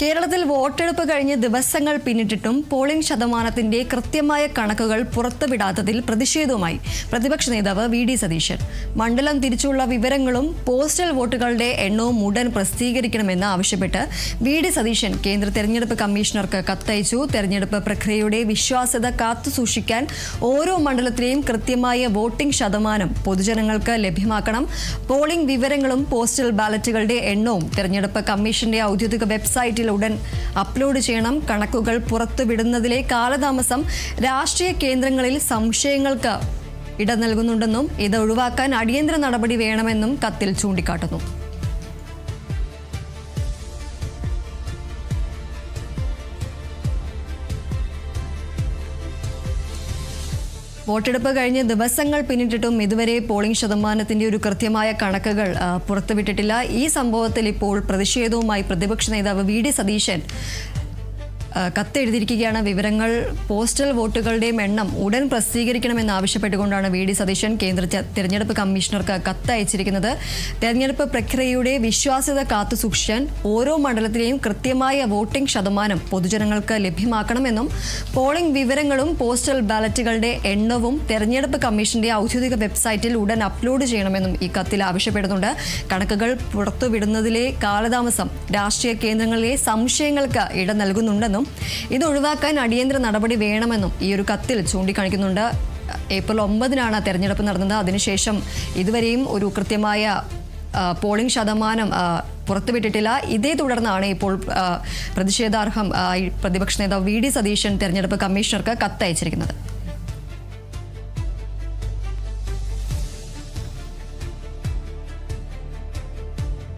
കേരളത്തിൽ വോട്ടെടുപ്പ് കഴിഞ്ഞ് ദിവസങ്ങൾ പിന്നിട്ടിട്ടും പോളിംഗ് ശതമാനത്തിന്റെ കൃത്യമായ കണക്കുകൾ പുറത്തുവിടാത്തതിൽ പ്രതിഷേധവുമായി പ്രതിപക്ഷ നേതാവ് വി.ഡി. സതീശൻ. മണ്ഡലം തിരിച്ചുള്ള വിവരങ്ങളും പോസ്റ്റൽ വോട്ടുകളുടെ എണ്ണവും ഉടൻ പ്രസിദ്ധീകരിക്കണമെന്ന് ആവശ്യപ്പെട്ട് വി.ഡി. സതീശൻ കേന്ദ്ര തെരഞ്ഞെടുപ്പ് കമ്മീഷണർക്ക് കത്തയച്ചു. തെരഞ്ഞെടുപ്പ് പ്രക്രിയയുടെ വിശ്വാസ്യത കാത്തുസൂക്ഷിക്കാൻ ഓരോ മണ്ഡലത്തിലെയും കൃത്യമായ വോട്ടിംഗ് ശതമാനം പൊതുജനങ്ങൾക്ക് ലഭ്യമാക്കണം. പോളിംഗ് വിവരങ്ങളും പോസ്റ്റൽ ബാലറ്റുകളുടെ എണ്ണവും തെരഞ്ഞെടുപ്പ് കമ്മീഷന്റെ ഔദ്യോഗിക വെബ്സൈറ്റിൽ ഉടൻ അപ്ലോഡ് ചെയ്യണം. കണക്കുകൾ പുറത്തുവിടുന്നതിലെ കാലതാമസം രാഷ്ട്രീയ കേന്ദ്രങ്ങളിൽ സംശയങ്ങൾക്ക് ഇട നൽകുന്നുണ്ടെന്നും ഇത് ഒഴിവാക്കാൻ അടിയന്തര നടപടി വേണമെന്നും കത്തിൽ ചൂണ്ടിക്കാട്ടുന്നു. വോട്ടെടുപ്പ് കഴിഞ്ഞ് ദിവസങ്ങൾ പിന്നിട്ടിട്ടും ഇതുവരെ പോളിംഗ് ശതമാനത്തിന്റെ ഒരു കൃത്യമായ കണക്കുകൾ പുറത്തുവിട്ടിട്ടില്ല. ഈ സംഭവത്തിൽ ഇപ്പോൾ പ്രതിഷേധവുമായി പ്രതിപക്ഷ നേതാവ് വി.ഡി. സതീശൻ കത്തെഴുതിയിരിക്കുകയാണ്. വിവരങ്ങൾ പോസ്റ്റൽ വോട്ടുകളുടെയും എണ്ണം ഉടൻ പ്രസിദ്ധീകരിക്കണമെന്ന് ആവശ്യപ്പെട്ടുകൊണ്ടാണ് വി.ഡി. സതീശൻ കേന്ദ്ര തെരഞ്ഞെടുപ്പ് കമ്മീഷണർക്ക് കത്തയച്ചിരിക്കുന്നത്. തെരഞ്ഞെടുപ്പ് പ്രക്രിയയുടെ വിശ്വാസ്യത കാത്തുസൂക്ഷിക്കാൻ ഓരോ മണ്ഡലത്തിലെയും കൃത്യമായ വോട്ടിംഗ് ശതമാനം പൊതുജനങ്ങൾക്ക് ലഭ്യമാക്കണമെന്നും പോളിംഗ് വിവരങ്ങളും പോസ്റ്റൽ ബാലറ്റുകളുടെ എണ്ണവും തെരഞ്ഞെടുപ്പ് കമ്മീഷന്റെ ഔദ്യോഗിക വെബ്സൈറ്റിൽ ഉടൻ അപ്ലോഡ് ചെയ്യണമെന്നും ഈ കത്തിൽ ആവശ്യപ്പെടുന്നുണ്ട്. കണക്കുകൾ പുറത്തുവിടുന്നതിലെ കാലതാമസം രാഷ്ട്രീയ കേന്ദ്രങ്ങളിലെ സംശയങ്ങൾക്ക് ഇട നൽകുന്നുണ്ടെന്നും ഇത് ഒഴിവാക്കാൻ അടിയന്തര നടപടി വേണമെന്നും ഈ ഒരു കത്തിൽ ചൂണ്ടിക്കാണിക്കുന്നുണ്ട്. ഏപ്രിൽ 9-നാണ് തെരഞ്ഞെടുപ്പ് നടന്നത്. അതിനുശേഷം ഇതുവരെയും ഒരു കൃത്യമായ പോളിംഗ് ശതമാനം പുറത്തുവിട്ടിട്ടില്ല. ഇതേ തുടർന്നാണ് ഇപ്പോൾ പ്രതിഷേധാർഹം പ്രതിപക്ഷ നേതാവ് വി.ഡി. സതീശൻ തെരഞ്ഞെടുപ്പ് കമ്മീഷണർക്ക് കത്തയച്ചിരിക്കുന്നത്.